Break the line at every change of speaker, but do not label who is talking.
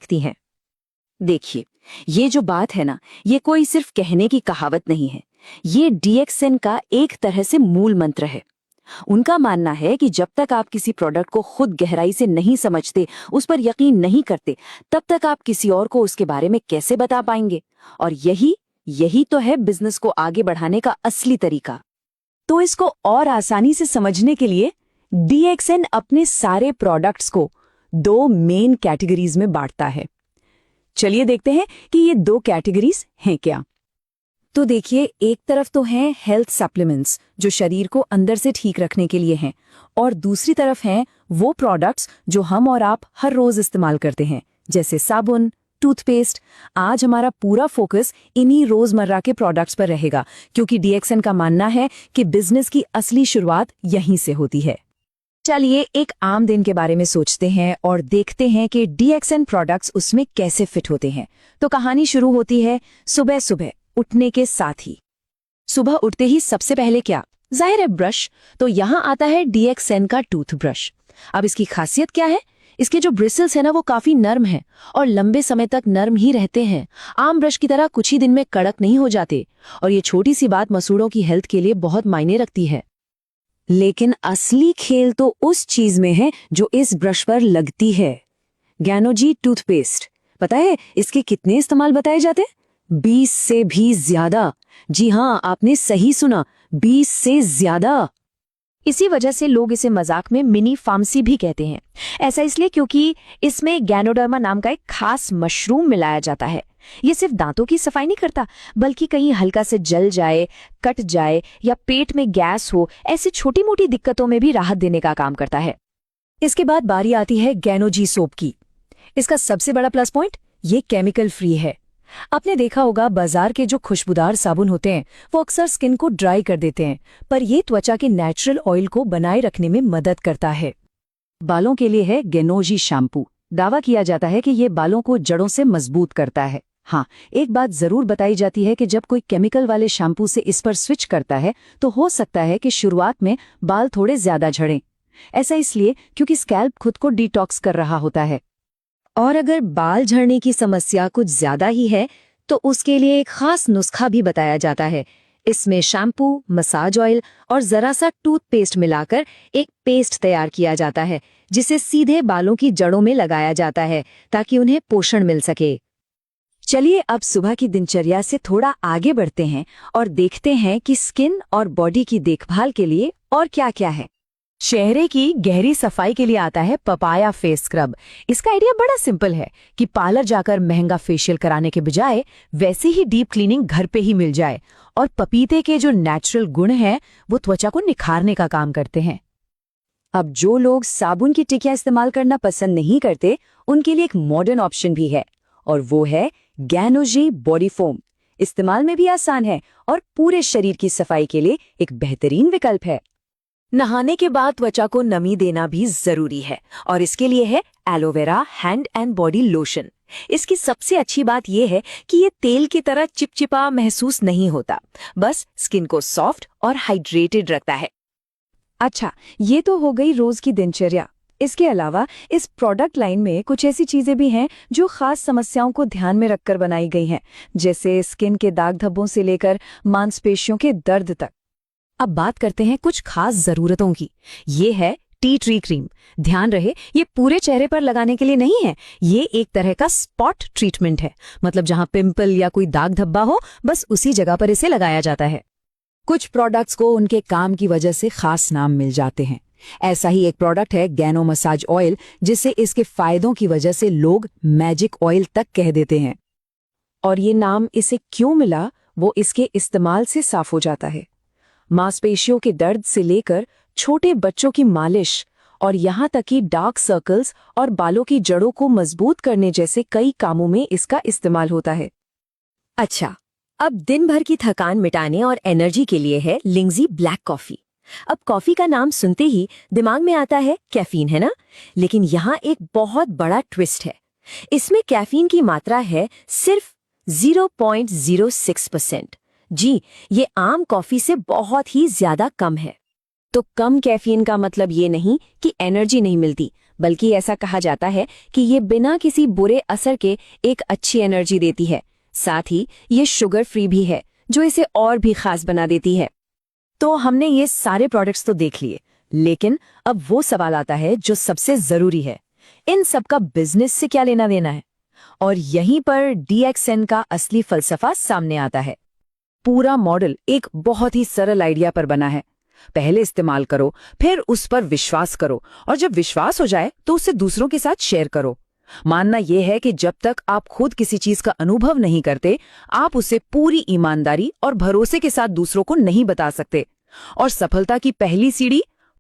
सकती हैं। देखिए, ये जो बात है ना, ये कोई सिर्फ कहने की कहावत नहीं है। ये DXN का एक तरह से मूल मंत्र है। उनका मानना है कि जब तक आप किसी प्रोडक्ट को खुद गहराई से नहीं समझते, उस पर यकीन नहीं करते, तब तक आप किसी और को उसके बारे में कैसे बता पाएंगे। और यही तो है बिजनेस को आगे बढ़ाने का असली तरीका। तो इसको और आसानी से समझने के लिए DXN अपने सारे प्रोडक्ट्स को 2 मेन कैटेगरीज में बांटता है। चलिए देखते हैं कि ये 2 कैटेगरीज हैं क्या। तो देखिए, एक तरफ तो हैं हेल्थ सप्लीमेंट्स जो शरीर को अंदर से ठीक रखने के लिए हैं, और दूसरी तरफ हैं वो प्रोडक्ट्स जो हम और आप हर रोज इस्तेमाल करते हैं, जैसे साबुन, टूथपेस्ट। आज हमारा पूरा फोकस इन्हीं रोजमर्रा के प्रोडक्ट्स पर रहेगा, क्योंकि DXN का मानना है कि बिजनेस की असली शुरुआत यहीं से होती है। चलिए एक आम दिन के बारे में सोचते हैं और देखते हैं कि DXN प्रोडक्ट्स उसमें कैसे फिट होते हैं। तो कहानी शुरू होती है सुबह सुबह उठने के साथ ही। सुबह उठते ही सबसे पहले क्या? जाहिर है ब्रश। तो यहाँ आता है DXN का टूथब्रश। अब इसकी खासियत क्या है? इसके जो ब्रिसल्स है ना, वो काफी नर्म हैं और लंबे समय तक नर्म ही रहते हैं। आम ब्रश की तरह कुछ ही दिन में कड़क नहीं हो जाते। और ये छोटी सी बात मसूड़ों की हेल्थ के लिए बहुत मायने रखती है। लेकिन असली खेल तो उस चीज में है जो इस ब्रश पर लगती है। गैनोजी टूथपेस्ट। पता है इसके कितने इस्तेमाल बताए जाते? 20 से भी ज्यादा। जी हाँ, आपने सही सुना, 20 से ज्यादा। इसी वजह से लोग इसे मजाक में मिनी फार्मेसी भी कहते हैं। ऐसा इसलिए क्योंकि इसमें गैनोडर्मा नाम का एक खास मशरूम मिलाया जाता है। ये सिर्फ दांतों की सफाई नहीं करता, बल्कि कहीं हल्का से जल जाए, कट जाए या पेट में गैस हो, ऐसी छोटी मोटी दिक्कतों में भी राहत देने का काम करता है। इसके बाद बारी आती है गैनोजी सोप की। इसका सबसे बड़ा प्लस पॉइंट, ये केमिकल फ्री है। आपने देखा होगा बाजार के जो खुशबूदार साबुन होते हैं वो अक्सर स्किन को ड्राई कर देते हैं, पर ये त्वचा के नेचुरल ऑयल को बनाए रखने में मदद करता है। बालों के लिए है गैनोजी शैम्पू। दावा किया जाता है कि ये बालों को जड़ों से मजबूत करता है। हाँ, एक बात जरूर बताई जाती है कि जब कोई केमिकल वाले शैम्पू से इस पर स्विच करता है तो हो सकता है कि शुरुआत में बाल थोड़े ज्यादा झड़ें। ऐसा इसलिए क्योंकि स्कैल्प खुद को डिटॉक्स कर रहा होता है। और अगर बाल झड़ने की समस्या कुछ ज्यादा ही है तो उसके लिए एक खास नुस्खा भी बताया जाता है। इसमें शैम्पू, मसाज ऑयल और जरा सा टूथपेस्ट मिलाकर एक पेस्ट तैयार किया जाता है, जिसे सीधे बालों की जड़ों में लगाया जाता है ताकि उन्हें पोषण मिल सके। चलिए अब सुबह की दिनचर्या से थोड़ा आगे बढ़ते हैं और देखते हैं कि स्किन और बॉडी की देखभाल के लिए और क्या क्या है। चेहरे की गहरी सफाई के लिए आता है पपाया फेस स्क्रब। इसका आइडिया बड़ा सिंपल है कि पार्लर जाकर महंगा फेशियल कराने के बजाय वैसे ही डीप क्लीनिंग घर पे ही मिल जाए। और पपीते के जो नेचुरल गुण हैं वो त्वचा को निखारने का काम करते हैं। अब जो लोग साबुन की टिकिया इस्तेमाल करना पसंद नहीं करते, उनके लिए एक मॉडर्न ऑप्शन भी है, और वो है गैनोजी बॉडी फोम। इस्तेमाल में भी आसान है और पूरे शरीर की सफाई के लिए एक बेहतरीन विकल्प है। नहाने के बाद त्वचा को नमी देना भी जरूरी है, और इसके लिए है aloe vera hand and body lotion. इसकी सबसे अच्छी बात यह है कि ये तेल की तरह चिपचिपा महसूस नहीं होता, बस स्किन को सॉफ्ट और हाइड्रेटेड रखता है। अच्छा, ये तो हो गई रोज की दिनचर्या। इसके अलावा इस प्रोडक्ट लाइन में कुछ ऐसी चीजें भी हैं जो खास समस्याओं को ध्यान में रखकर बनाई गई हैं, जैसे स्किन के दाग धब्बों से लेकर मांसपेशियों के दर्द तक। अब बात करते हैं कुछ खास जरूरतों की। ये है टी ट्री क्रीम। ध्यान रहे, ये पूरे चेहरे पर लगाने के लिए नहीं है। ये एक तरह का स्पॉट ट्रीटमेंट है, मतलब जहां पिंपल या कोई दाग धब्बा हो, बस उसी जगह पर इसे लगाया जाता है। कुछ प्रोडक्ट्स को उनके काम की वजह से खास नाम मिल जाते हैं। ऐसा ही एक प्रोडक्ट है गैनो मसाज ऑयल, जिसे इसके फायदों की वजह से लोग मैजिक ऑयल तक कह देते हैं। और ये नाम इसे क्यों मिला, वो इसके इस्तेमाल से साफ हो जाता है। मांसपेशियों के दर्द से लेकर छोटे बच्चों की मालिश और यहाँ तक कि डार्क सर्कल्स और बालों की जड़ों को मजबूत करने जैसे कई कामों में इसका इस्तेमाल होता है। अच्छा, अब दिन भर की थकान मिटाने और एनर्जी के लिए है लिंगजी ब्लैक कॉफी। अब कॉफी का नाम सुनते ही दिमाग में आता है कैफीन, है ना? लेकिन यहाँ एक बहुत बड़ा ट्विस्ट है। इसमें कैफीन की मात्रा है सिर्फ 0.06%। जी, ये आम कॉफी से बहुत ही ज्यादा कम है। तो कम कैफीन का मतलब ये नहीं कि एनर्जी नहीं मिलती, बल्कि ऐसा कहा जाता है कि ये बिना किसी बुरे असर के एक अच्छी एनर्जी देती है। साथ ही ये शुगर फ्री भी है, जो इसे और भी खास बना देती है। तो हमने ये सारे प्रोडक्ट्स तो देख लिए, लेकिन अब वो सवाल आता है जो सबसे जरूरी है, इन सब का बिजनेस से क्या लेना देना है? और यहीं पर DXN का असली फलसफा सामने आता है। पूरा मॉडल एक बहुत ही सरल आइडिया पर बना है। पहले इस्तेमाल करो, फिर उस पर विश्वास करो, और जब विश्वास हो जाए तो उसे दूसरों के साथ शेयर करो। मानना यह है कि जब तक आप खुद किसी चीज का अनुभव नहीं करते, आप उसे पूरी ईमानदारी और भरोसे के साथ दूसरों को नहीं बता सकते। और सफलता की पहली सीढ़ी